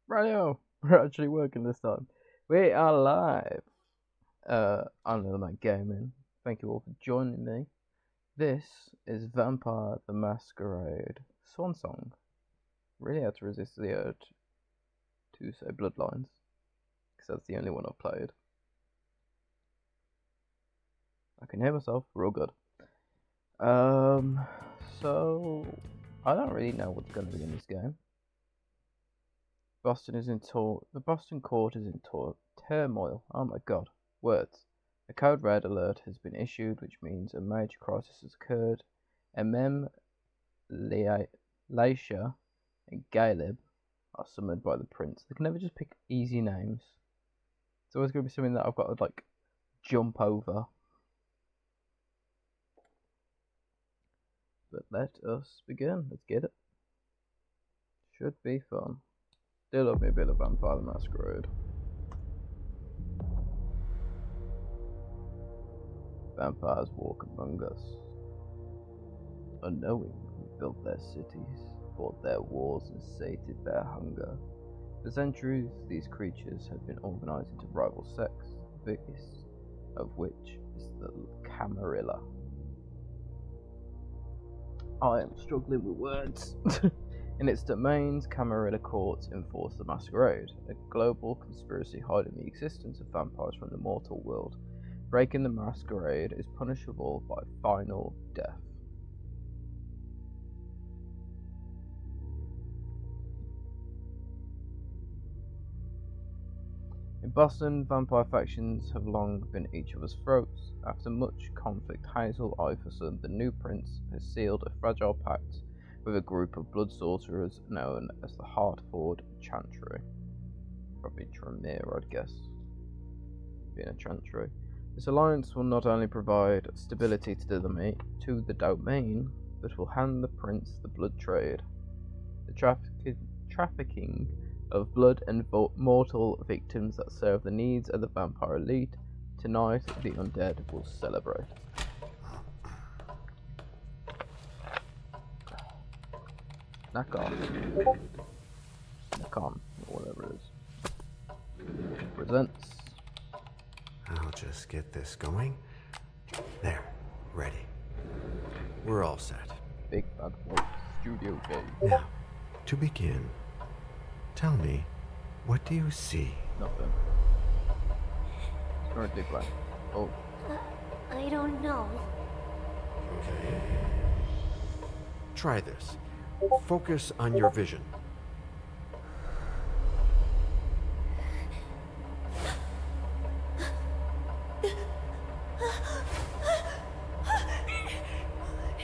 Radio! We're actually working this time. We are live. I'm Little Gaming. Thank you all for joining me. This is Vampire the Masquerade Swansong. Really had to resist the urge to say Bloodlines, because that's the only one I've played. I can hear myself, we're all good. So I don't really know what's going to be in this game. The Boston court is in turmoil. Oh my god, words. A code red alert has been issued, which means a major crisis has occurred. Laisha, and Galeb are summoned by the prince. They can never just pick easy names. It's always going to be something that I've got to, jump over. But let us begin. Let's get it. Should be fun. Still love me a bit of Vampire the Masquerade. Vampires walk among us. Unknowing, we built their cities, fought their wars, and sated their hunger. For centuries, these creatures have been organized into rival sects, the biggest of which is the Camarilla. I am struggling with words. In its domains, Camarilla courts enforce the Masquerade, a global conspiracy hiding the existence of vampires from the mortal world. Breaking the Masquerade is punishable by final death. In Boston, vampire factions have long been at each other's throats. After much conflict, Hazel Iverson, the new prince, has sealed a fragile pact with a group of blood sorcerers known as the Hartford Chantry. Probably Tremere, I'd guess, being a chantry. This alliance will not only provide stability to the domain, but will hand the prince the blood trade. The trafficking of blood and mortal victims that serve the needs of the vampire elite. Tonight, the undead will celebrate. Nakon, or whatever it is, presents. I'll just get this going. There, ready. We're all set. Big Bad Wolf Studio game. Now, to begin, tell me, what do you see? Nothing. It's currently blank. Oh. I don't know. Okay. Try this. Focus on your vision.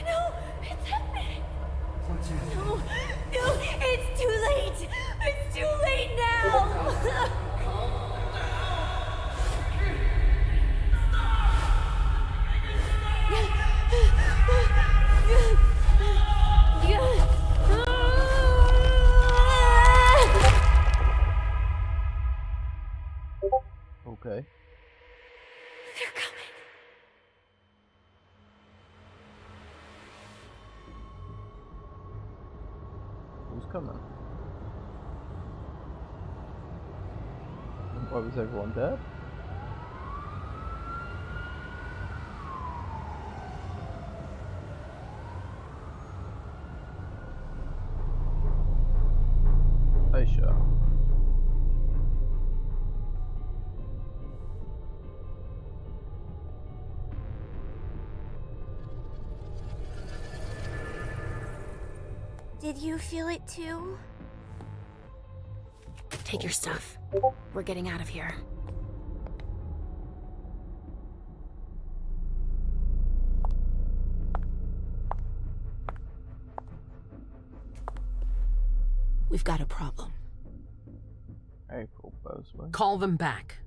No, it's happening. What's happening? No, it's too late. It's too late now. Okay. They're coming. Who's coming? Why was everyone dead? Aisha. Did you feel it too? Take your stuff. We're getting out of here. We've got a problem. April Bosley. Call them back.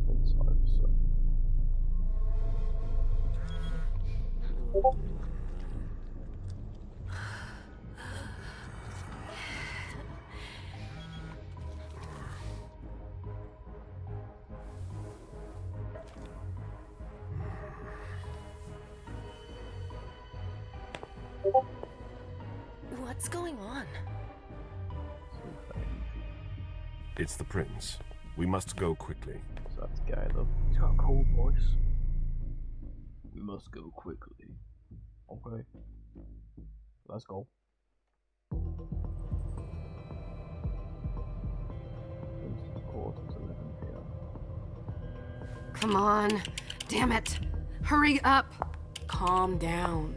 Prince Iverson. What's going on? It's the prince. We must go quickly. So that's gay, look. He's got a cool voice. We must go quickly. Okay. Let's go. Prince's quarters, 11 p.m. Come on. Damn it. Hurry up. Calm down.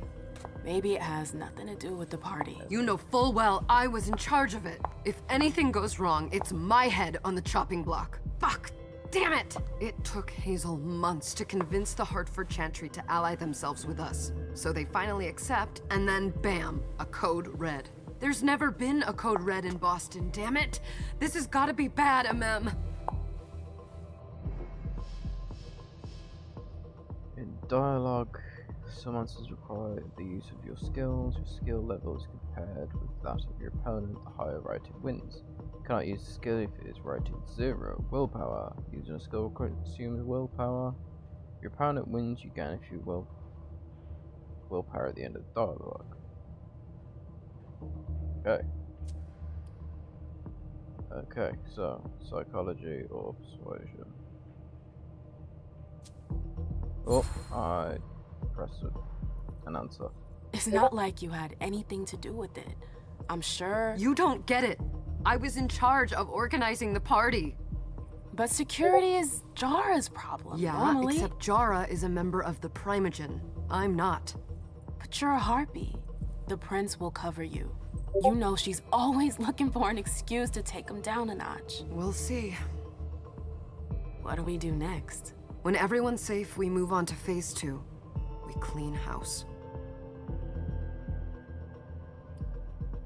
Maybe it has nothing to do with the party. You know full well I was in charge of it. If anything goes wrong, it's my head on the chopping block. Fuck! Damn it! It took Hazel months to convince the Hartford Chantry to ally themselves with us. So they finally accept, and then bam, a code red. There's never been a code red in Boston, damn it! This has gotta be bad, MM. In dialogue, some answers require the use of your skills. Your skill level is compared with that of your opponent. The higher rated wins. You cannot use a skill if it is rated 0. Willpower. Using a skill consumes willpower. If your opponent wins, you gain a few willpower at the end of the dialogue. Okay. Okay, so psychology or persuasion. Oh, I pressed an answer. It's not like you had anything to do with it. I'm sure. You don't get it. I was in charge of organizing the party. But security is Jara's problem. Yeah, normally. except Jara is a member of the Primogen. I'm not. But you're a harpy. The prince will cover you. You know she's always looking for an excuse to take him down a notch. We'll see. What do we do next? When everyone's safe, we move on to phase 2. We clean house.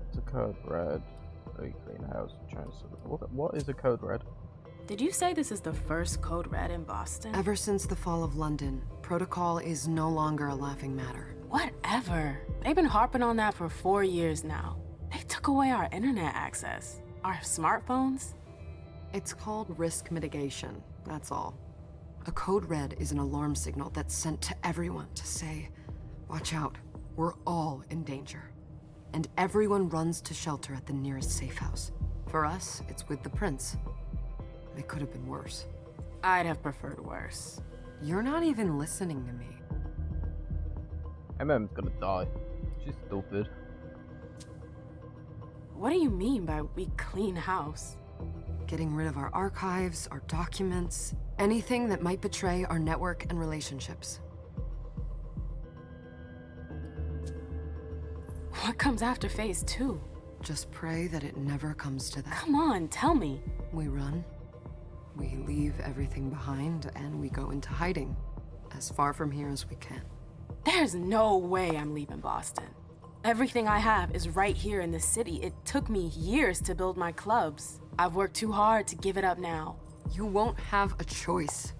It's a code red. We clean house. What is a code red? Did you say this is the first code red in Boston? Ever since the fall of London, protocol is no longer a laughing matter. Whatever. They've been harping on that for 4 years now. They took away our internet access. Our smartphones. It's called risk mitigation, that's all. A code red is an alarm signal that's sent to everyone to say, watch out, we're all in danger. And everyone runs to shelter at the nearest safe house. For us, it's with the prince. It could have been worse. I'd have preferred worse. You're not even listening to me. MM's gonna die. She's stupid. What do you mean by we clean house? Getting rid of our archives, our documents, anything that might betray our network and relationships. What comes after phase 2? Just pray that it never comes to that. Come on, tell me. We run, we leave everything behind, and we go into hiding, as far from here as we can. There's no way I'm leaving Boston. Everything I have is right here in the city. It took me years to build my clubs. I've worked too hard to give it up now. You won't have a choice.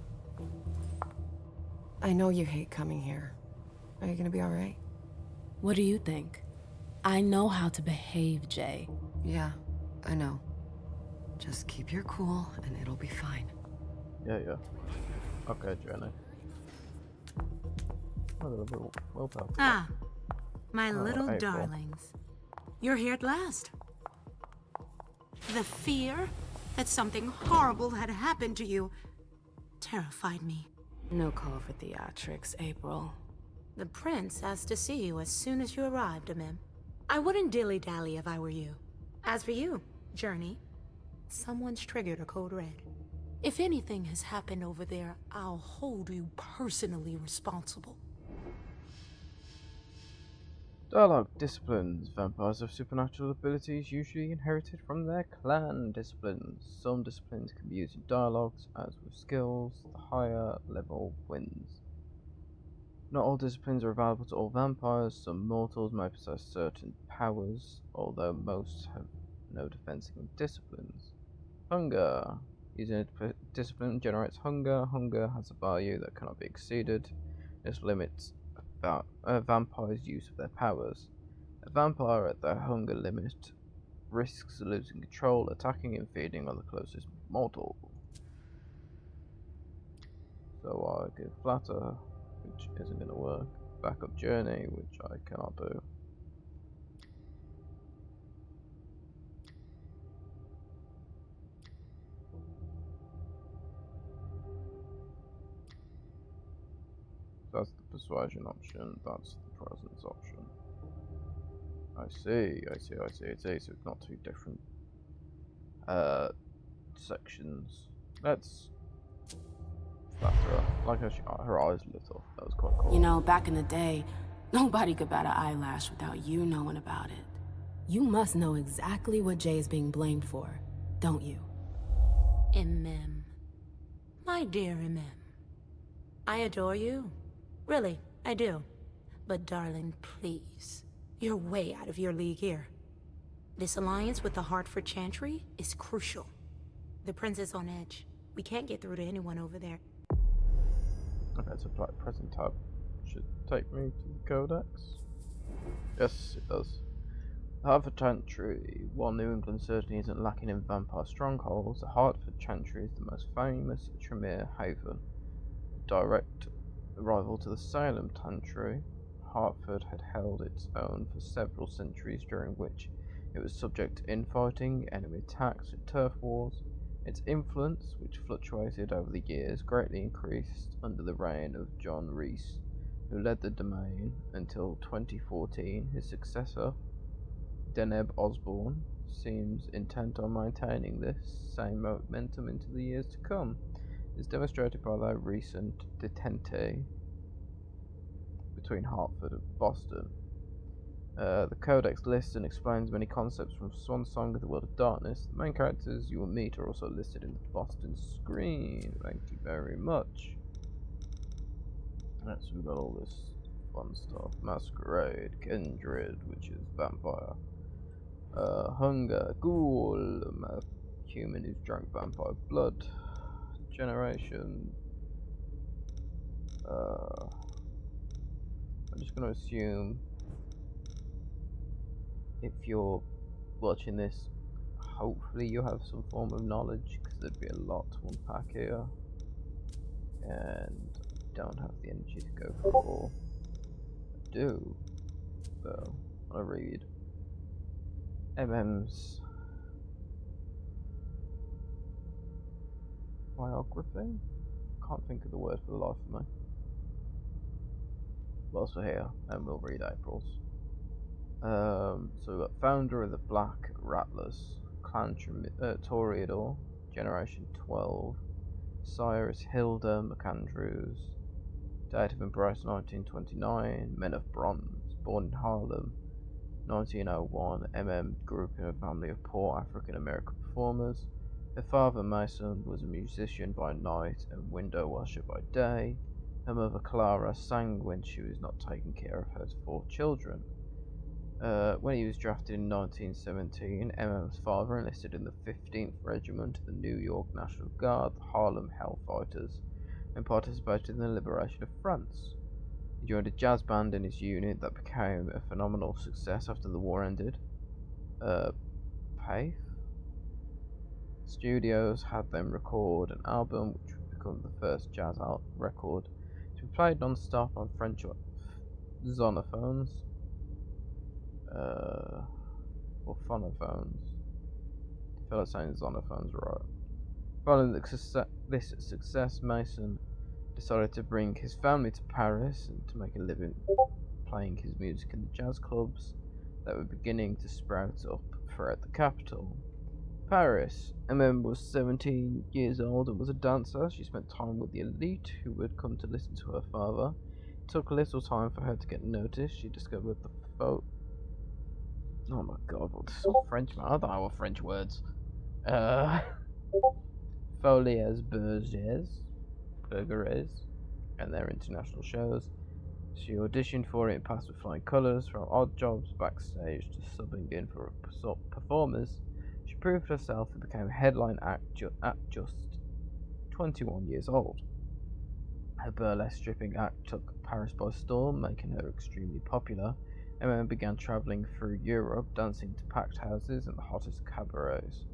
I know you hate coming here. Are you gonna be all right? What do you think? I know how to behave, Jay. Yeah, I know. Just keep your cool and it'll be fine. Yeah. Okay, Jenny. Oh, they're a little willpower. Ah, my little April. darlings. You're here at last. The fear that something horrible had happened to you terrified me. No call for theatrics, April. The prince asked to see you as soon as you arrived, Amim. I wouldn't dilly-dally if I were you. As for you, Journey, someone's triggered a code red. If anything has happened over there, I'll hold you personally responsible. Dialogue disciplines. Vampires have supernatural abilities usually inherited from their clan disciplines. Some disciplines can be used in dialogues, as with skills, the higher level wins. Not all disciplines are available to all vampires. Some mortals may possess certain powers, although most have no defense against disciplines. Hunger. Using a discipline generates hunger. Hunger has a value that cannot be exceeded. This limits a vampire's use of their powers. A vampire at their hunger limit risks losing control, attacking and feeding on the closest mortal. So I give Flatter, which isn't going to work. Backup Journey, which I cannot do. That's the persuasion option, that's the presence option. I see. So it's not two different sections. Let's flatter her. Like her eyes lit up. That was quite cool. You know, back in the day, nobody could bat an eyelash without you knowing about it. You must know exactly what Jay is being blamed for, don't you? MM. My dear MM. I adore you. Really, I do. But darling, please. You're way out of your league here. This alliance with the Hartford Chantry is crucial. The prince is on edge. We can't get through to anyone over there. Okay, so black present tab should take me to the codex. Yes, it does. The Hartford Chantry, while New England certainly isn't lacking in vampire strongholds, the Hartford Chantry is the most famous Tremere haven. A direct rival to the Salem Chantry, Hartford had held its own for several centuries, during which it was subject to infighting, enemy attacks, and turf wars. Its influence, which fluctuated over the years, greatly increased under the reign of John Reese, who led the domain until 2014. His successor, Deneb Osborne, seems intent on maintaining this same momentum into the years to come, as demonstrated by their recent detente between Hartford and Boston. The Codex lists and explains many concepts from Swansong of the World of Darkness. The main characters you will meet are also listed in the Boston screen. Thank you very much. Right, so we've got all this fun stuff. Masquerade, Kindred, which is vampire. Hunger, Ghoul, human who's drunk vampire blood. Generation. I'm just going to assume if you're watching this, hopefully you have some form of knowledge, because there'd be a lot to unpack here, and don't have the energy to go for all. I do, though. I read MM's biography. Can't think of the word for the life of me. Whilst we're here, and we'll read April's. So we've got founder of the Black Rattlers, Clan Toreador, Generation 12, sire is Hilda McAndrews, date of birth 1929, men of bronze, born in Harlem, 1901. Grew up in a family of poor African American performers. Her father, Mason, was a musician by night and window washer by day. Her mother, Clara, sang when she was not taking care of her 4 children. When he was drafted in 1917, MM's father enlisted in the 15th Regiment of the New York National Guard, the Harlem Hellfighters, and participated in the liberation of France. He joined a jazz band in his unit that became a phenomenal success after the war ended. Paith Studios had them record an album which would become the first jazz record to be played non-stop on French xylophones. Or phonophones. I feel like saying xylophones right. Following this success, Mason decided to bring his family to Paris and to make a living playing his music in the jazz clubs that were beginning to sprout up throughout the capital. Paris. Was 17 years old and was a dancer. She spent time with the elite who would come to listen to her father. It took little time for her to get noticed. She discovered the oh my god, what's French, man? I don't know what French words. Folies Bergères, and their international shows. She auditioned for it and passed with flying colours, from odd jobs backstage to subbing in for performers. She proved herself and became a headline act at just 21 years old. Her burlesque stripping act took Paris by storm, making her extremely popular. Emma began travelling through Europe, dancing to packed houses and the hottest cabarets.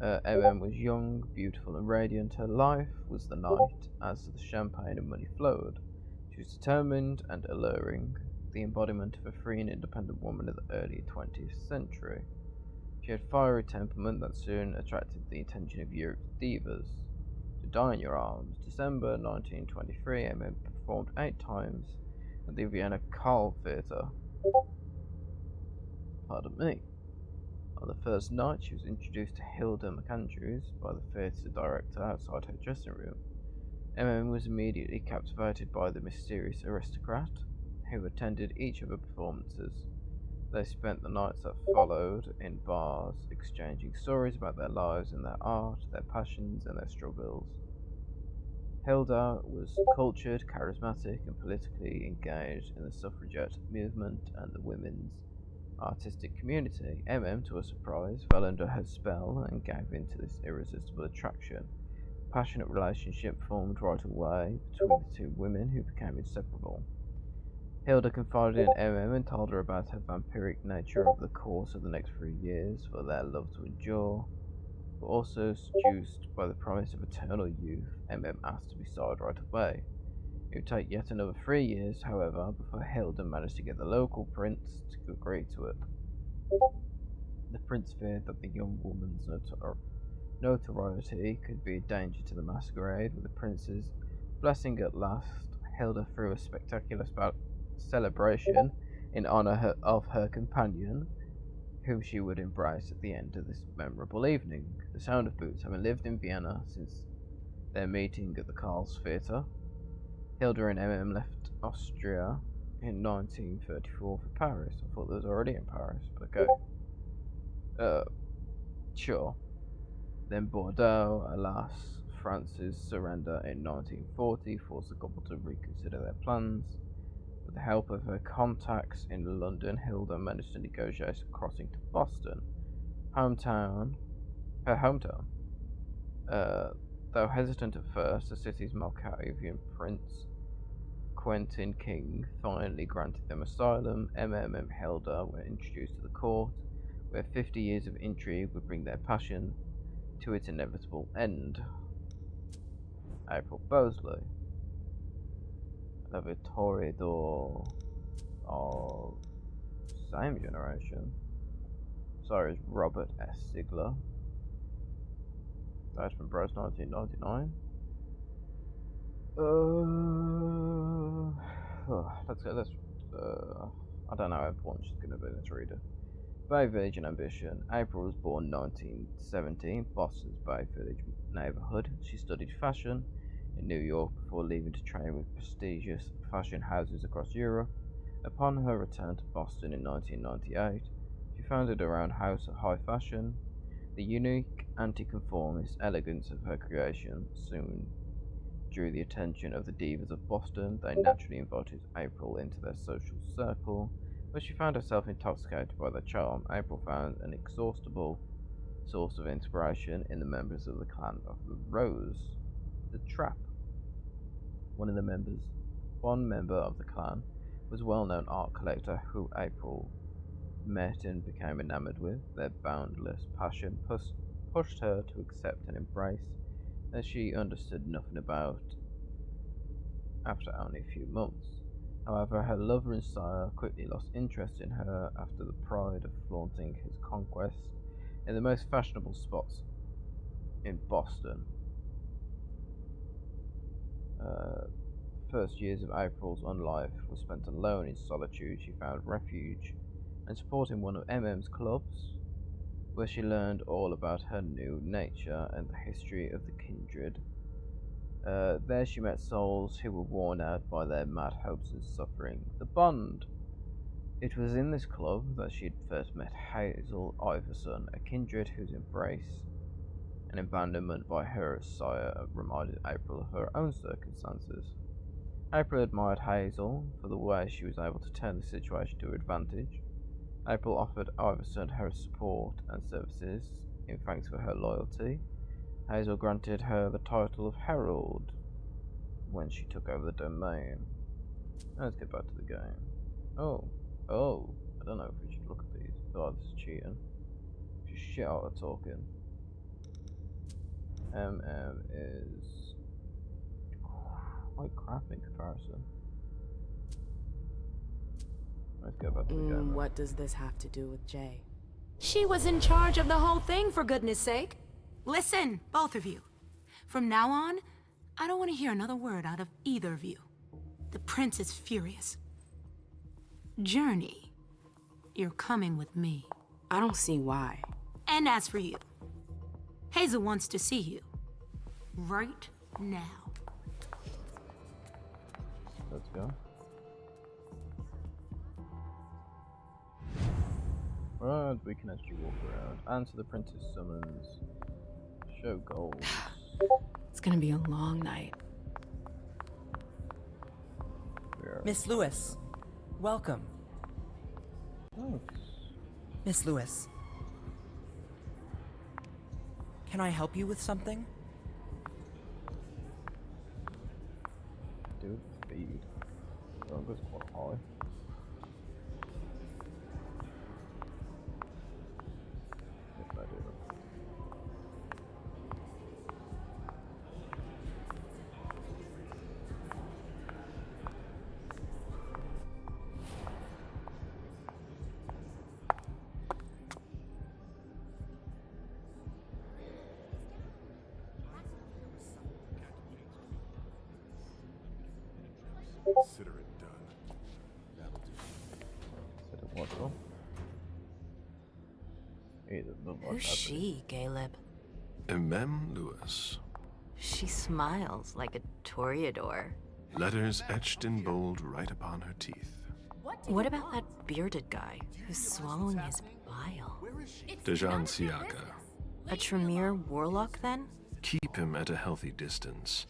Was young, beautiful, and radiant. Her life was the night, as the champagne and money flowed. She was determined and alluring, the embodiment of a free and independent woman of the early 20th century. She had a fiery temperament that soon attracted the attention of Europe's divas. To Die in Your Arms, December 1923, performed 8 times at the Vienna Karl Theatre. Pardon me. On the first night, she was introduced to Hilda McAndrews by the theatre director outside her dressing room. MM was immediately captivated by the mysterious aristocrat, who attended each of her performances. They spent the nights that followed in bars, exchanging stories about their lives and their art, their passions and their struggles. Hilda was cultured, charismatic, and politically engaged in the suffragette movement and the women's artistic community. MM, to her surprise, fell under her spell and gave in to this irresistible attraction. A passionate relationship formed right away between the two women, who became inseparable. Hilda confided in MM and told her about her vampiric nature over the course of the next 3 years for their love to endure. But also seduced by the promise of eternal youth, MM asked to be sorted right away. It would take yet another 3 years, however, before Hilda managed to get the local prince to agree to it. The prince feared that the young woman's notoriety could be a danger to the masquerade. With the prince's blessing at last, Hilda threw a spectacular celebration in honor of her companion, whom she would embrace at the end of this memorable evening. The sound of boots having lived in Vienna since their meeting at the Karl's Theatre, Hilda and MM left Austria in 1934 for Paris. I thought they was already in Paris, but okay. Sure. Then Bordeaux, alas, France's surrender in 1940 forced the couple to reconsider their plans. With the help of her contacts in London, Hilda managed to negotiate a crossing to Boston, her hometown. Though hesitant at first, the city's Malkavian prince, Quentin King, finally granted them asylum. MM and Hilda were introduced to the court, where 50 years of intrigue would bring their passion to its inevitable end. April Bosley, a Vittoridor of same generation. Sorry, is Robert S. Sigler. Died from Bros 1999. Let's go. I don't know how important she's going to be. Let's read it. Bay Village and Ambition. April was born 1970 in Boston's Bay Village neighborhood. She studied fashion in New York before leaving to train with prestigious fashion houses across Europe. Upon her return to Boston in 1998, she founded her own house of high fashion. The unique, anti-conformist elegance of her creation soon drew the attention of the divas of Boston. They naturally invited April into their social circle, where she found herself intoxicated by their charm. April found an inexhaustible source of inspiration in the members of the clan of the Rose, the Trap. One member of the clan was a well-known art collector who April met and became enamored with. Their boundless passion pushed her to accept and embrace, as she understood nothing about after only a few months. However, her lover and sire quickly lost interest in her after the pride of flaunting his conquests in the most fashionable spots in Boston. The first years of April's life were spent alone in solitude. She found refuge and support in one of MM's clubs, where she learned all about her new nature and the history of the kindred. There she met souls who were worn out by their mad hopes and suffering. The Bond. It was in this club that she had first met Hazel Iverson, a kindred whose embrace and abandonment by her sire reminded April of her own circumstances. April admired Hazel for the way she was able to turn the situation to her advantage. April offered Iverson her support and services in thanks for her loyalty. Hazel granted her the title of Herald when she took over the domain. Let's get back to the game. Oh, I don't know if we should look at these. Oh, this is cheating. Just shit out of talking. Is quite crap in comparison. Let's go back to the game. What does this have to do with Jay? She was in charge of the whole thing, for goodness sake. Listen, both of you. From now on, I don't want to hear another word out of either of you. The prince is furious. Journey, you're coming with me. I don't see why. And as for you, Hazel wants to see you. Right now. Let's go. Right, we can actually walk around. Answer the prince's summons. Show goals. It's gonna be a long night. Miss Lewis, welcome. Thanks. Miss Lewis. Can I help you with something? Dude, speed. Strongest quite high. If I do. Consider it done. That'll do. Set of what though? Either look like Who's that, she, Caleb? Mem Lewis. She smiles like a toreador. Letters etched in bold right upon her teeth. What about that bearded guy who's swallowing his bile? Dejan Siaka. A Tremere warlock, then? Keep him at a healthy distance.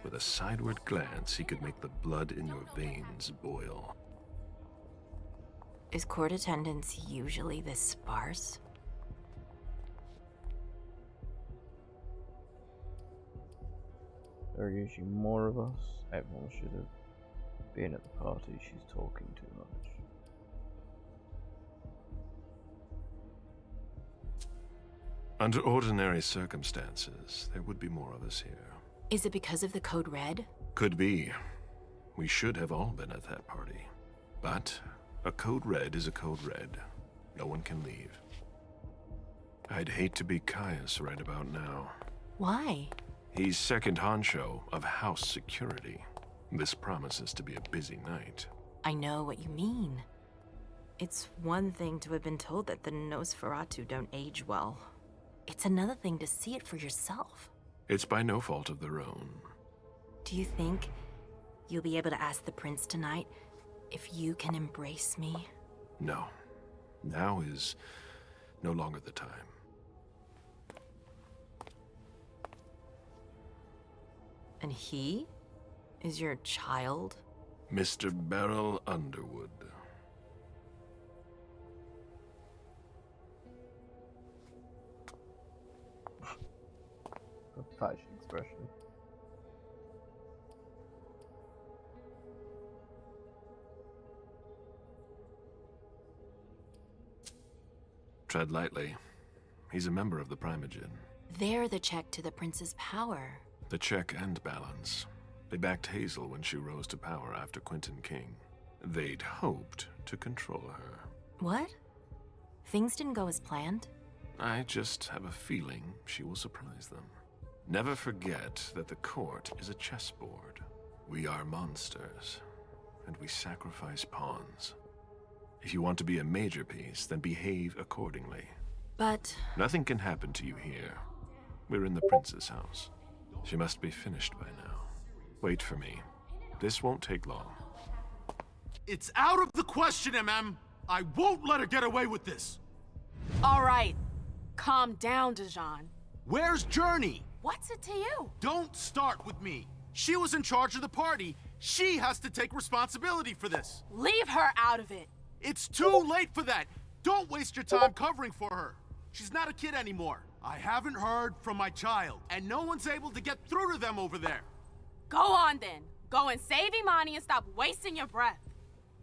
With a sideward glance, he could make the blood in your veins boil. Is court attendance usually this sparse? There are usually more of us. Everyone should have been at the party. She's talking too much. Under ordinary circumstances, there would be more of us here. Is it because of the Code Red? Could be. We should have all been at that party. But a Code Red is a Code Red. No one can leave. I'd hate to be Caius right about now. Why? He's second honcho of house security. This promises to be a busy night. I know what you mean. It's one thing to have been told that the Nosferatu don't age well. It's another thing to see it for yourself. It's by no fault of their own. Do you think you'll be able to ask the prince tonight if you can embrace me? No. Now is no longer the time. And he is your child? Mr. Beryl Underwood. A facial expression. Tread lightly. He's a member of the Primogen. They're the check to the prince's power. The check and balance. They backed Hazel when she rose to power after Quentin King. They'd hoped to control her. What? Things didn't go as planned? I just have a feeling she will surprise them. Never forget that the court is a chessboard. We are monsters, and we sacrifice pawns. If you want to be a major piece, then behave accordingly. But Nothing can happen to you here. We're in the prince's house. She must be finished by now. Wait for me. This won't take long. It's out of the question, MM. I won't let her get away with this. All right. Calm down, Dejan. Where's Journey? What's it to you? Don't start with me. She was in charge of the party. She has to take responsibility for this. Leave her out of it. It's too late for that. Don't waste your time covering for her. She's not a kid anymore. I haven't heard from my child, and no one's able to get through to them over there. Go on then. Go and save Imani and stop wasting your breath.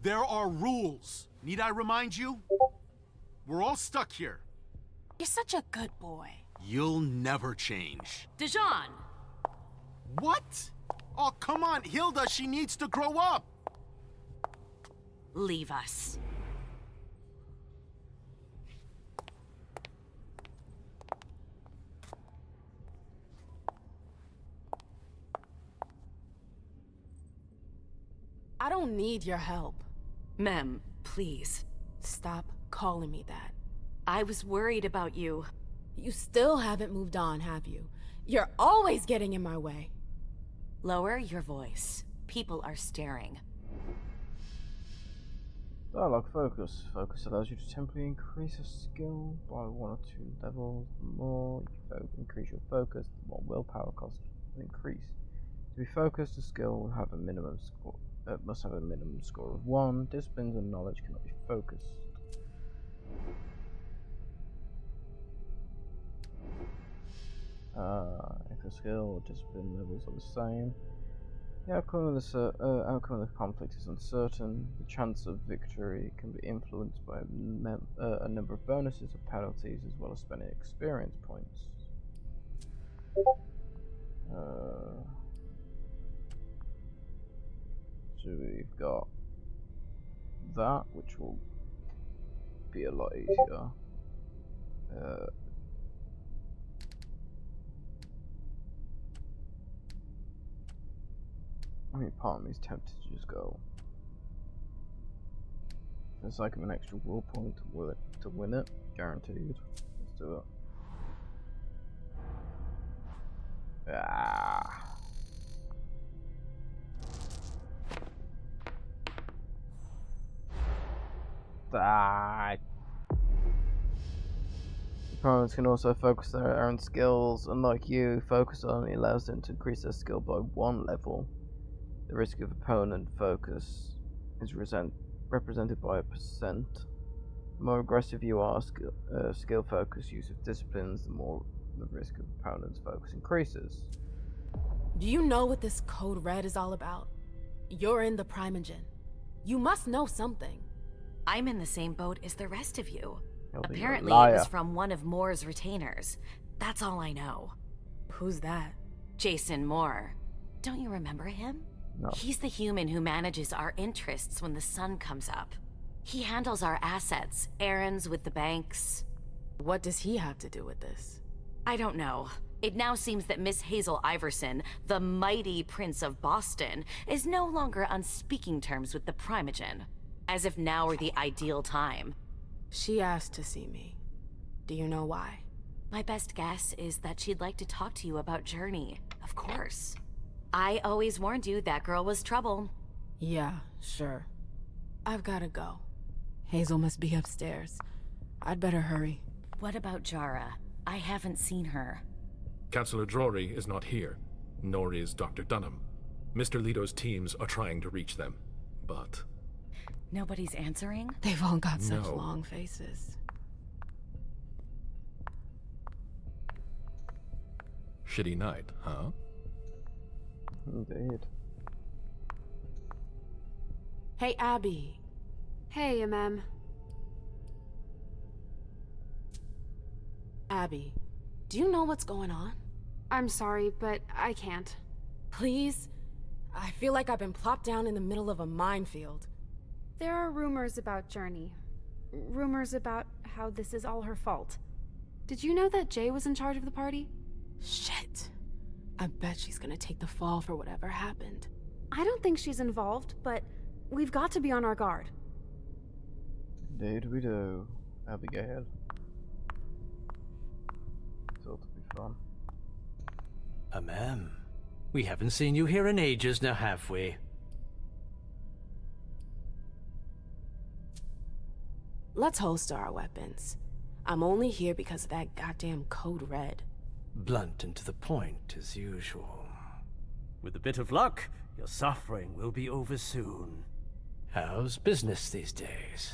There are rules. Need I remind you? We're all stuck here. You're such a good boy. You'll never change. Dejan! What? Oh, come on, Hilda, she needs to grow up. leave us. don't need your help. Mem, please. Stop calling me that. I was worried about you. You still haven't moved on, have you? You're always getting in my way. Lower your voice. People are staring. Dialogue focus. Focus allows you to temporarily increase a skill by 1 or 2 levels. The more you increase your focus, the more willpower cost will increase. To be focused, a skill will have a minimum score. Must have a minimum score of 1. Disciplines and knowledge cannot be focused. If the skill or discipline levels are the same, the outcome of the conflict is uncertain. The chance of victory can be influenced by a number of bonuses or penalties, as well as spending experience points. So we've got that, which will be a lot easier. I mean, part of me is tempted to just go. For the sake of an extra will point to win it, guaranteed. Let's do it. Ah. Die. Opponents can also focus their own skills. Unlike you, focus only allows them to increase their skill by 1 level. The risk of opponent focus is represented by a percent. The more aggressive you are, skill focus use of disciplines, the more the risk of opponent's focus increases. Do you know what this Code Red is all about? You're in the Primogen. You must know something. I'm in the same boat as the rest of you. Apparently Apparently it was from one of Moore's retainers. That's all I know. Who's that? Jason Moore. Don't you remember him? No. He's the human who manages our interests when the sun comes up. He handles our assets, errands with the banks. What does he have to do with this? I don't know. It now seems that Miss Hazel Iverson, the mighty Prince of Boston, is no longer on speaking terms with the Primogen. As if now were the ideal time. She asked to see me. Do you know why? My best guess is that she'd like to talk to you about Journey, of course. I always warned you that girl was trouble. Yeah, sure. I've gotta go. Hazel must be upstairs. I'd better hurry. What about Jara? I haven't seen her. Councillor Drury is not here, nor is Dr. Dunham. Mr. Leto's teams are trying to reach them, but... Nobody's answering? They've all got such long faces. Shitty night, huh? Indeed. Hey, Abby. Hey, MM. Abby, do you know what's going on? I'm sorry, but I can't. Please? I feel like I've been plopped down in the middle of a minefield. There are rumors about Journey. Rumors about how this is all her fault. Did you know that Jay was in charge of the party? Shit. I bet she's gonna take the fall for whatever happened. I don't think she's involved, but we've got to be on our guard. Indeed we do, Abigail. It's all to be fun. Ma'am, we haven't seen you here in ages now, have we? Let's holster our weapons. I'm only here because of that goddamn Code Red. Blunt and to the point, as usual. With a bit of luck, your suffering will be over soon. How's business these days?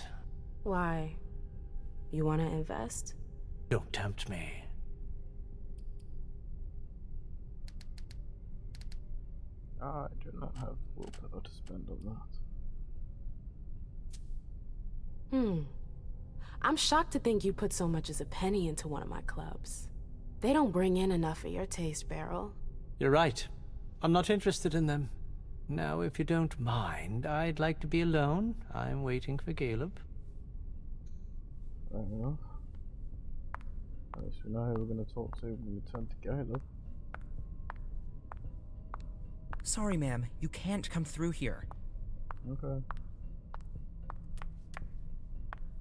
Why? You wanna invest? Don't tempt me. I do not have willpower to spend on that. I'm shocked to think you put so much as a penny into one of my clubs. They don't bring in enough for your taste, Beryl. You're right. I'm not interested in them. Now, if you don't mind, I'd like to be alone. I'm waiting for Caleb. Fair enough. At least we know who we're going to talk to when we return to Caleb. Sorry, ma'am. You can't come through here. Okay.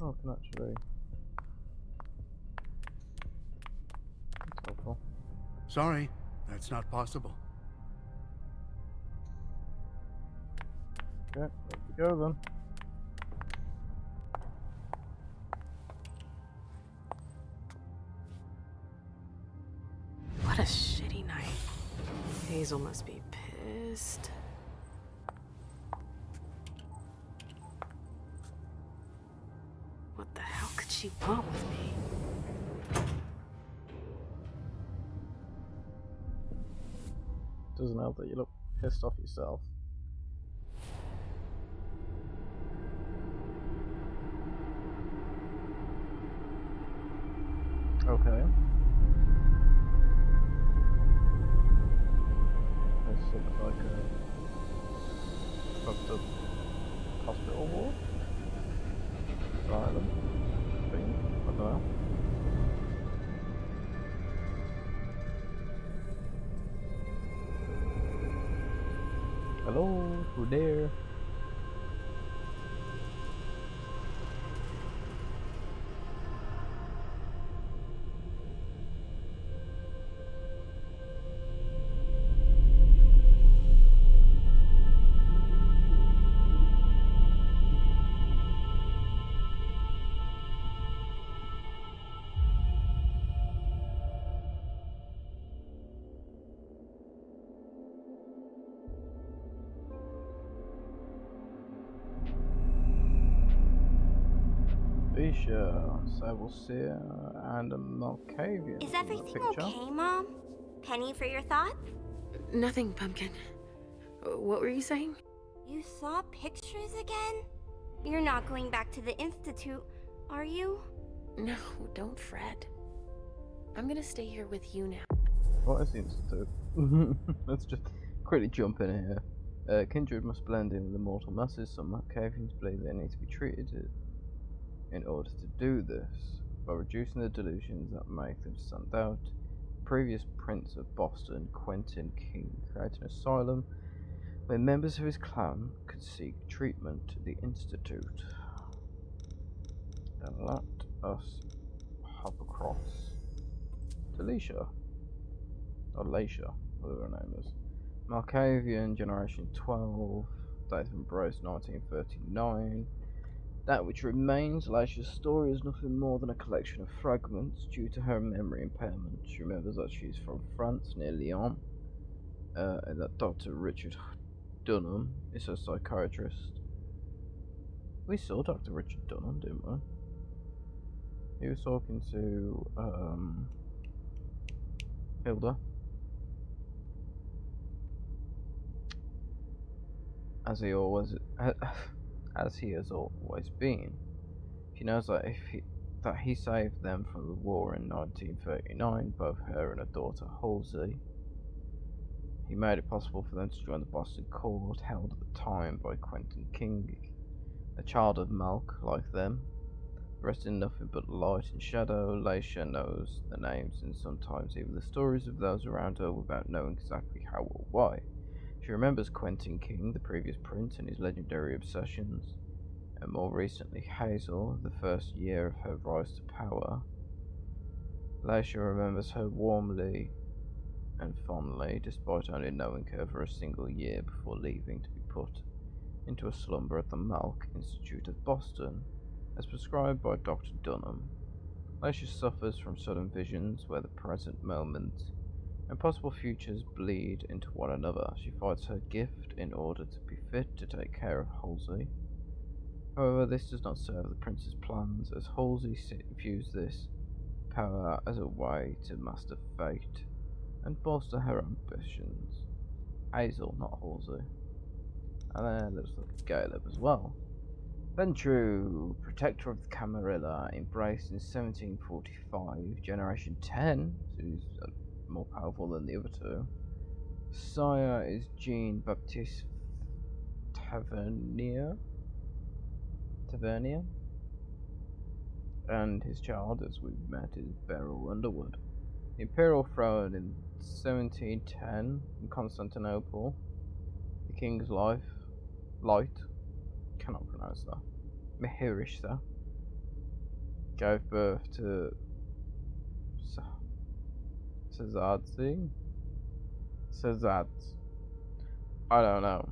Oh, I can actually. That's helpful. Sorry, that's not possible. Okay, there we go then. What a shitty night. Hazel must be pissed. What the hell could she want with me? Doesn't help that you look pissed off yourself. Okay. This looks like a fucked up hospital ward. Asylum. Thing. I don't know. Hello, who there? Fisher, Savilseer, and a Malkavian. Is everything okay, Mom? Penny for your thoughts? Nothing, Pumpkin. What were you saying? You saw pictures again? You're not going back to the Institute, are you? No, don't fret. I'm gonna stay here with you now. What is the Institute? Let's just quickly jump in here. Kindred must blend in with the mortal masses. Some Malkavians believe they need to be treated in order to do this, by reducing the delusions that make them stand out. The previous Prince of Boston, Quentin King, created an asylum where members of his clan could seek treatment at the Institute. And let us hop across to Leisha, or Leisha, whatever her name is. Malkavian, Generation 12, date of embrace 1939. That which remains, Leisha's story, is nothing more than a collection of fragments due to her memory impairment. She remembers that she's from France, near Lyon, and that Dr. Richard Dunham is her psychiatrist. We saw Dr. Richard Dunham, didn't we? He was talking to Hilda, as he always as he has always been. She knows that he saved them from the war in 1939, both her and her daughter Halsey. He made it possible for them to join the Boston court, held at the time by Quentin King, a child of Malk like them. Rested in nothing but light and shadow, Leisha knows the names and sometimes even the stories of those around her without knowing exactly how or why. She remembers Quentin King, the previous prince, and his legendary obsessions, and more recently Hazel, the first year of her rise to power. Leisha remembers her warmly and fondly, despite only knowing her for a single year before leaving to be put into a slumber at the Malk Institute of Boston, as prescribed by Dr. Dunham. Leisha suffers from sudden visions where the present moment and possible futures bleed into one another. She fights her gift in order to be fit to take care of Halsey. However, this does not serve the prince's plans, as Halsey views this power as a way to master fate and bolster her ambitions. Hazel, not Halsey. And then looks like a Caleb as well. Ventru, protector of the Camarilla, embraced in 1745, Generation 10, so he's more powerful than the other two. Sire is Jean Baptiste Tavernier, and his child, as we've met, is Beryl Underwood. The Imperial throne in 1710 in Constantinople. The king's light cannot pronounce that. Mihirisha gave birth to Sazad. I don't know.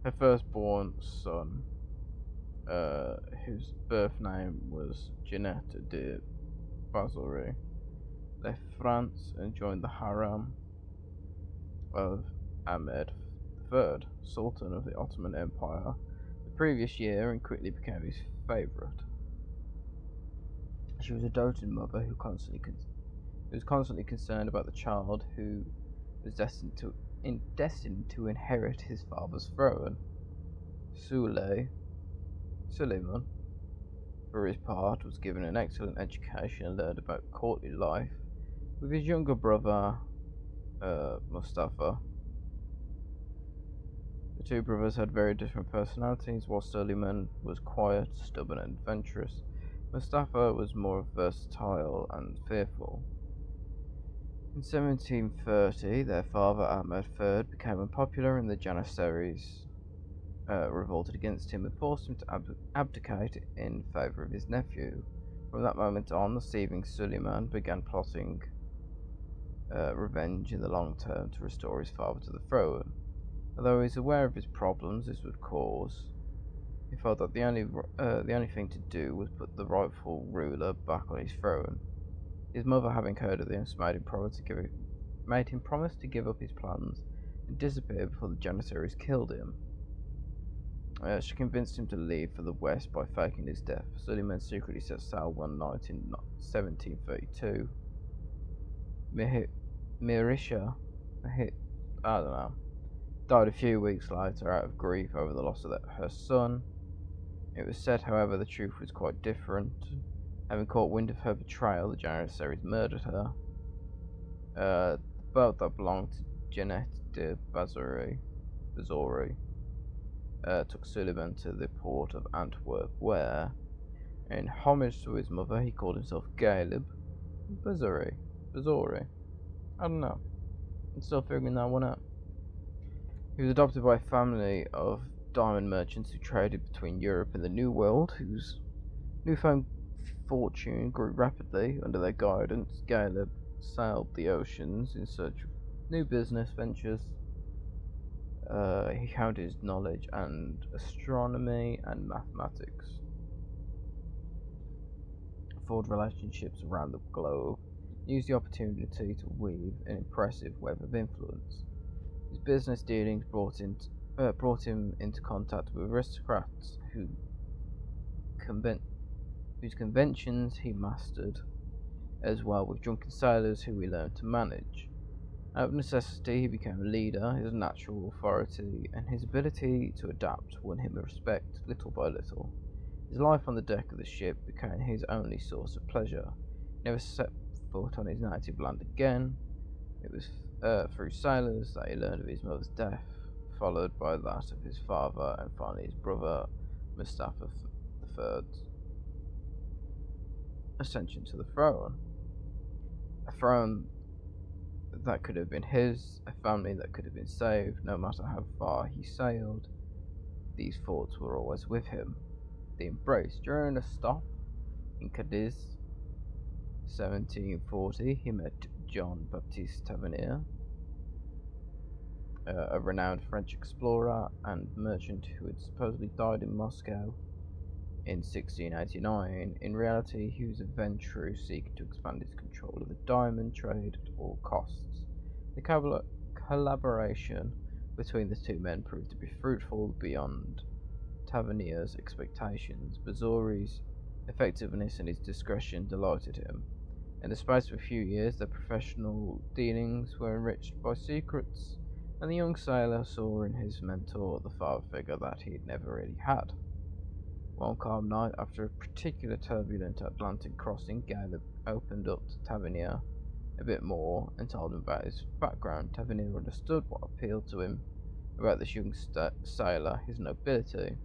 Her firstborn son, whose birth name was Jeanette de Bazory, left France and joined the harem of Ahmed III, Sultan of the Ottoman Empire, the previous year, and quickly became his favourite. She was a doting mother who was constantly concerned about the child who was destined to inherit his father's throne. Suleiman, for his part, was given an excellent education and learned about courtly life with his younger brother, Mustafa. The two brothers had very different personalities. While Suleiman was quiet, stubborn, and adventurous, Mustafa was more versatile and fearful. In 1730, their father, Ahmed III, became unpopular, and the Janissaries revolted against him and forced him to abdicate in favour of his nephew. From that moment on, the thieving Suleiman began plotting revenge in the long term to restore his father to the throne. Although he was aware of his problems this would cause, he felt that the only thing to do was put the rightful ruler back on his throne. His mother, having heard of this, made him promise to give up his plans and disappear before the Janissaries killed him. She convinced him to leave for the west by faking his death. Suleiman secretly set sail one night in 1732. Mirisha, died a few weeks later out of grief over the loss of her son. It was said, however, the truth was quite different. Having caught wind of her betrayal, the Janissaries murdered her. The boat that belonged to Jeanette de Bazory took Suleiman to the port of Antwerp, where, in homage to his mother, he called himself Galib Bazory. I don't know. I'm still figuring that one out. He was adopted by a family of diamond merchants who traded between Europe and the New World, whose newfound fortune grew rapidly under their guidance. Galib sailed the oceans in search of new business ventures. He honed his knowledge and astronomy and mathematics, forged relationships around the globe, used the opportunity to weave an impressive web of influence. His business dealings brought him into contact with aristocrats whose conventions he mastered, as well with drunken sailors who he learned to manage. Out of necessity, he became a leader. His natural authority and his ability to adapt won him respect little by little. His life on the deck of the ship became his only source of pleasure. He never set foot on his native land again. It was through sailors that he learned of his mother's death, followed by that of his father, and finally his brother Mustafa III's ascension to the throne. A throne that could have been his, a family that could have been saved, no matter how far he sailed. These thoughts were always with him. They embraced. During a stop in Cadiz, 1740, he met Jean-Baptiste Tavernier, a renowned French explorer and merchant who had supposedly died in Moscow in 1689. In reality, he was a venturer seeking to expand his control of the diamond trade at all costs. The collaboration between the two men proved to be fruitful beyond Tavernier's expectations. Bazory's effectiveness and his discretion delighted him. In the space of a few years, their professional dealings were enriched by secrets, and the young sailor saw in his mentor the father figure that he had never really had. One calm night, after a particularly turbulent Atlantic crossing, Galib opened up to Tavernier a bit more and told him about his background. Tavernier understood what appealed to him about this young sailor, his nobility,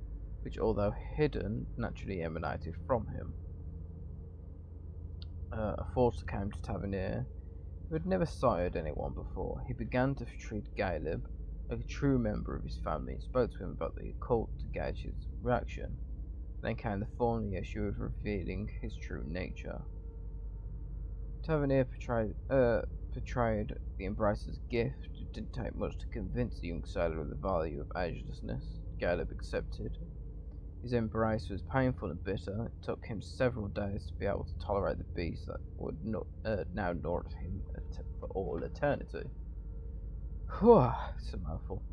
which, although hidden, naturally emanated from him. A thought came to Tavernier, who had never sighted anyone before. He began to treat Galib like a true member of his family, and spoke to him about the occult to gauge his reaction. Then came the thorny issue of revealing his true nature. Tavernier portrayed the embrace as a gift. It didn't take much to convince the young sailor of the value of agelessness. Caleb accepted. His embrace was painful and bitter. It took him several days to be able to tolerate the beast that would now gnaw at him for all eternity. Whew, it's a mouthful.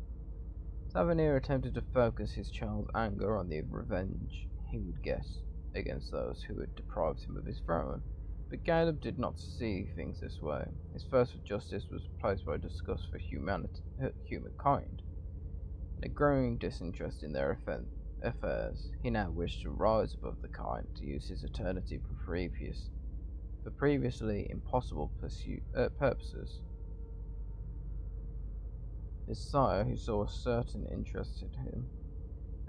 Tavernier attempted to focus his child's anger on the revenge he would get against those who had deprived him of his throne, but Caleb did not see things this way. His thirst for justice was replaced by disgust for humankind, and a growing disinterest in their affairs. He now wished to rise above the kind, to use his eternity for previously impossible purposes. His sire, who saw a certain interest in him,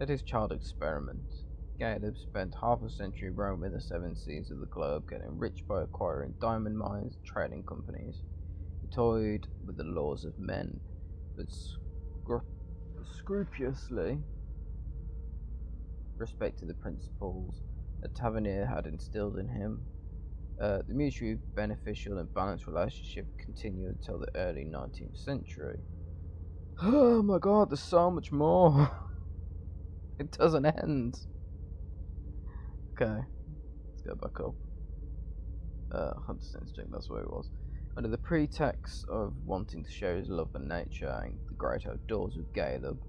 let his child experiment. Caleb spent half a century roaming the seven seas of the globe, getting rich by acquiring diamond mines and trading companies. He toyed with the laws of men, but scrupulously respected the principles that Tavernier had instilled in him. The mutually beneficial and balanced relationship continued until the early 19th century. Oh my god, there's so much more. It doesn't end. Okay, let's go back up. Hunter's Instinct, that's where it was. Under the pretext of wanting to share his love for nature and the great outdoors with Caleb,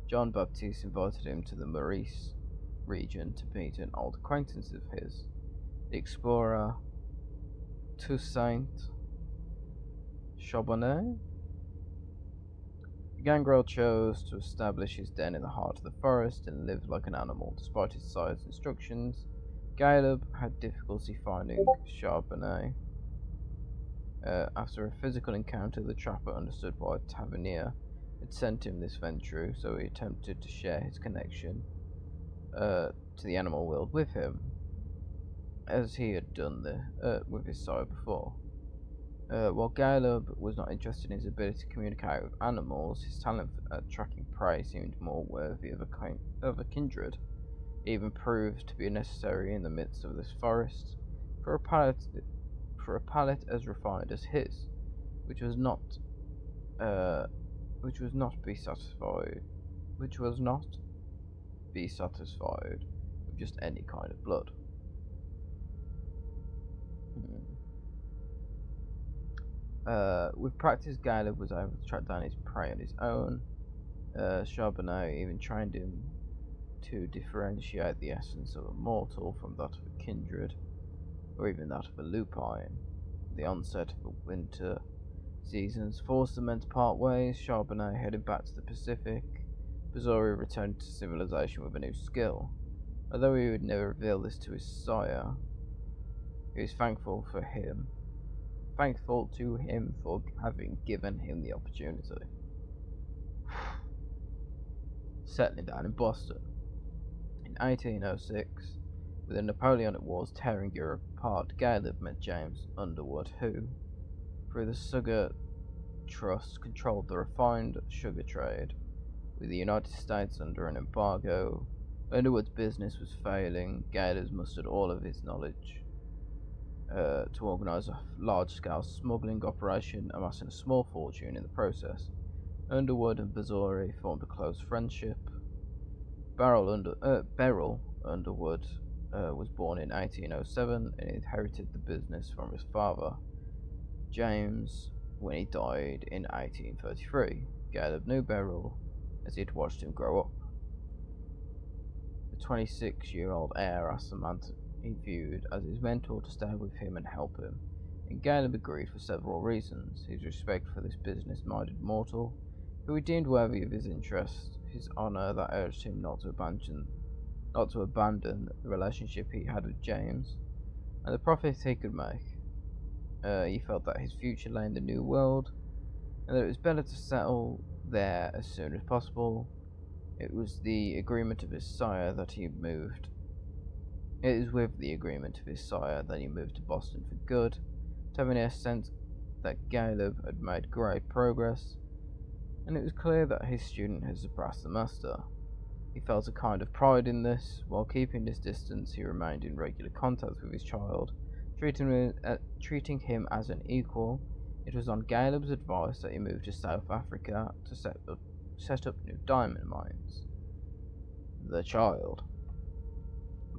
John Baptiste invited him to the Maurice region to meet an old acquaintance of his, the explorer Toussaint Charbonnet. Gangrel chose to establish his den in the heart of the forest and lived like an animal. Despite his sire's instructions, Caleb had difficulty finding Charbonnet. After a physical encounter, the trapper understood why Tavernier had sent him this venture, so he attempted to share his connection to the animal world with him, as he had done with his sire before. While Caleb was not interested in his ability to communicate with animals, his talent at tracking prey seemed more worthy of a kindred. It even proved to be necessary in the midst of this forest for a palate as refined as his, which was not be satisfied with just any kind of blood. With practice, Caleb was able to track down his prey on his own. Charbonnet even trained him to differentiate the essence of a mortal from that of a kindred, or even that of a lupine. The onset of the winter seasons forced the men to part ways. Charbonnet headed back to the Pacific. Bazori returned to civilization with a new skill. Although he would never reveal this to his sire, he was thankful to him for having given him the opportunity. Settling down in Boston. In 1806, with the Napoleonic Wars tearing Europe apart, Caleb met James Underwood, who, through the Sugar Trust, controlled the refined sugar trade. With the United States under an embargo, Underwood's business was failing. Caleb mustered all of his knowledge to organise a large-scale smuggling operation, amassing a small fortune in the process. Underwood and Bazori formed a close friendship. Beryl Underwood was born in 1807 and inherited the business from his father, James, when he died in 1833. Caleb knew Beryl as he had watched him grow up. The 26-year-old heir asked the man he viewed as his mentor to stay with him and help him, and Caleb agreed for several reasons: his respect for this business-minded mortal, who he deemed worthy of his interest, his honour that urged him not to abandon the relationship he had with James, and the profit he could make. He felt that his future lay in the New World, and that it was better to settle there as soon as possible. It was with the agreement of his sire that he moved to Boston for good. Tavernier sensed that Caleb had made great progress, and it was clear that his student had surpassed the master. He felt a kind of pride in this. While keeping his distance, he remained in regular contact with his child, treating him as an equal. It was on Caleb's advice that he moved to South Africa to set up new diamond mines. The child.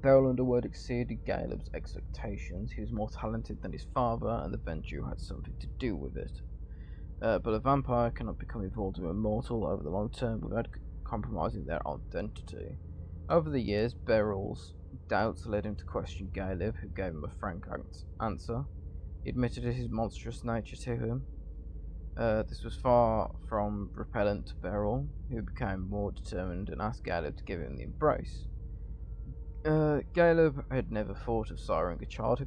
Beryl Underwood exceeded Caleb's expectations. He was more talented than his father, and the venture had something to do with it. But a vampire cannot become involved with a mortal over the long term without compromising their identity. Over the years, Beryl's doubts led him to question Caleb, who gave him a frank answer. He admitted his monstrous nature to him. This was far from repellent to Beryl, who became more determined and asked Caleb to give him the embrace. Caleb had never thought of siring a child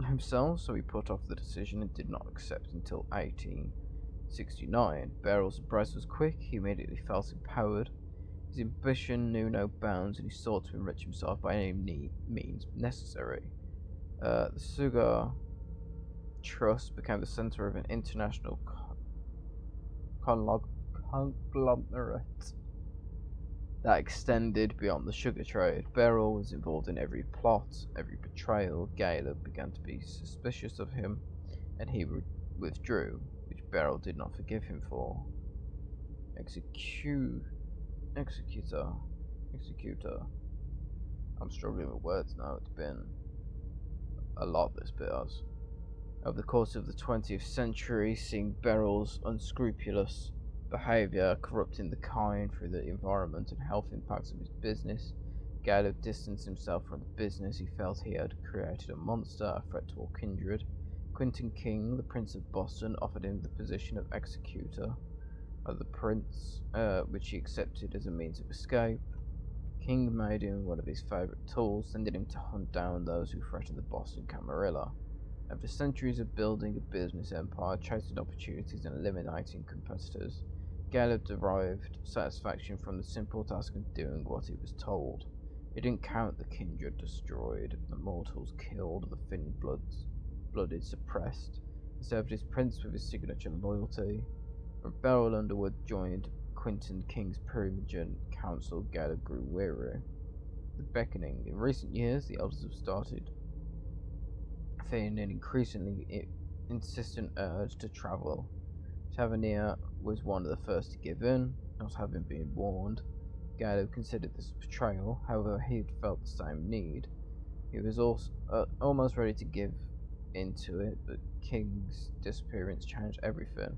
himself, so he put off the decision and did not accept until 1869. Beryl's embrace was quick. He immediately felt empowered. His ambition knew no bounds, and he sought to enrich himself by any means necessary. The Sugar Trust became the center of an international conglomerate that extended beyond the sugar trade. Beryl was involved in every plot, every betrayal. Caleb began to be suspicious of him, and he withdrew, which Beryl did not forgive him for. Executor. I'm struggling with words now. It's been a lot, this bit has. Over the course of the 20th century, seeing Beryl's unscrupulous behaviour corrupting the kind through the environment and health impacts of his business, Caleb distanced himself from the business. He felt he had created a monster, a threat to all kindred. Quentin King, the Prince of Boston, offered him the position of executor of the prince, which he accepted as a means of escape. King made him one of his favourite tools, sending him to hunt down those who threatened the Boston Camarilla. After centuries of building a business empire, chasing opportunities and eliminating competitors, Caleb derived satisfaction from the simple task of doing what he was told. He didn't count the kindred destroyed, the mortals killed, the thin-blooded suppressed. He served his prince with his signature loyalty. When Beryl Underwood joined Quentin King's Primogen Council, Caleb grew weary. The beckoning. In recent years, the elders have started feeling an increasingly insistent urge to travel. Tavernier was one of the first to give in, not having been warned. Caleb considered this a betrayal. However, he had felt the same need. He was also almost ready to give into it, but King's disappearance changed everything.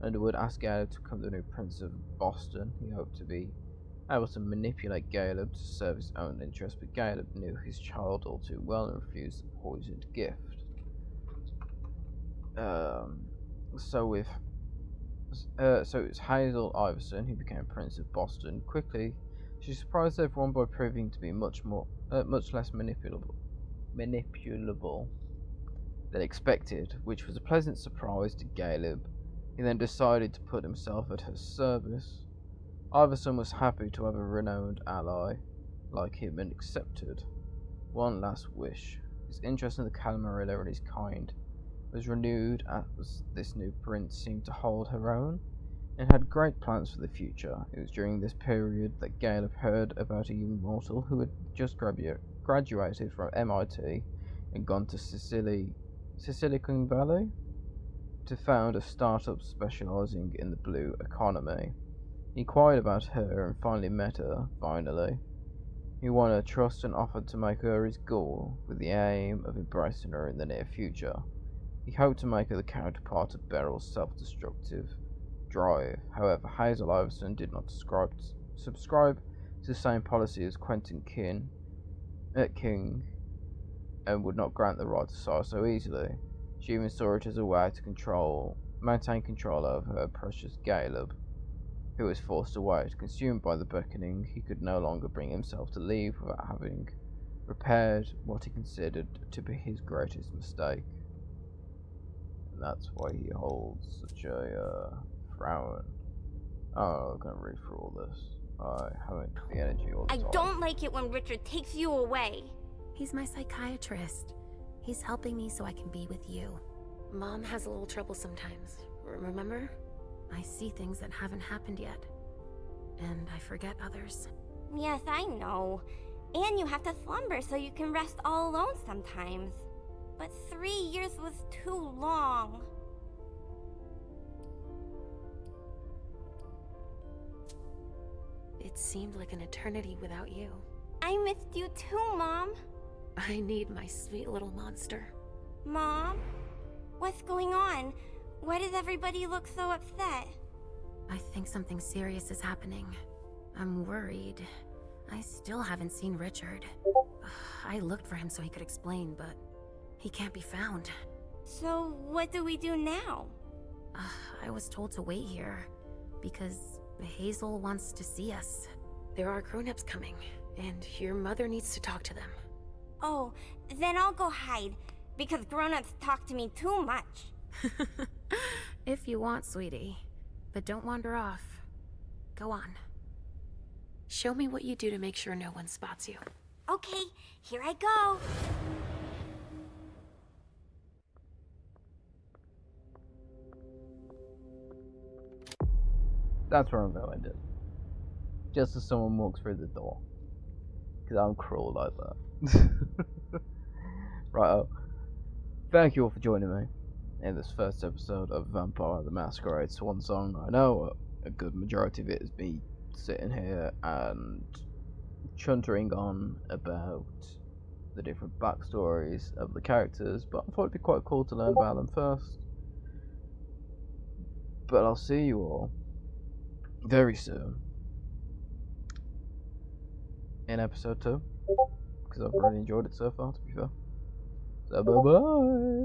Underwood asked Caleb to become the new Prince of Boston. He hoped to be able to manipulate Caleb to serve his own interests, but Caleb knew his child all too well and refused the poisoned gift. So it was Hazel Iverson who became Prince of Boston. Quickly, she surprised everyone by proving to be much less manipulable than expected, which was a pleasant surprise to Caleb. He then decided to put himself at her service. Iverson was happy to have a renowned ally like him and accepted. One last wish. His interest in the Camarilla and his kind was renewed as this new prince seemed to hold her own and had great plans for the future. It was during this period that Caleb heard about a young mortal who had just graduated from MIT and gone to Silicon Valley to found a startup specializing in the blue economy. He inquired about her and finally met her. He won her trust and offered to make her his goal, with the aim of embracing her in the near future. He hoped to make her the counterpart of Beryl's self-destructive drive. However, Hazel Iverson did not subscribe to the same policy as Quentin King, and would not grant the right to sire so easily. She even saw it as a way to maintain control over her precious Caleb, who was forced away. Consumed by the beckoning, he could no longer bring himself to leave without having repaired what he considered to be his greatest mistake. And that's why he holds such a frown. Oh, I'm gonna read through all this. I haven't the energy all the time. I don't like it when Richard takes you away. He's my psychiatrist. He's helping me so I can be with you. Mom has a little trouble sometimes, remember? I see things that haven't happened yet. And I forget others. Yes, I know. And you have to slumber so you can rest all alone sometimes. But 3 years was too long. It seemed like an eternity without you. I missed you too, Mom. I need my sweet little monster. Mom? What's going on? Why does everybody look so upset? I think something serious is happening. I'm worried. I still haven't seen Richard. I looked for him so he could explain, but he can't be found. So what do we do now? I was told to wait here because Hazel wants to see us. There are grown-ups coming, and your mother needs to talk to them. Oh, then I'll go hide, because grown-ups talk to me too much. If you want, sweetie. But don't wander off. Go on. Show me what you do to make sure no one spots you. Okay, here I go. That's where I'm going to. Just as someone walks through the door. Because I'm cruel like that. Right. Thank you all for joining me in this first episode of Vampire the Masquerade Swansong. I know a good majority of it is me sitting here and chuntering on about the different backstories of the characters, but I thought it'd be quite cool to learn about them first. But I'll see you all very soon in episode 2, because I've really enjoyed it so far, to be fair. So bye bye.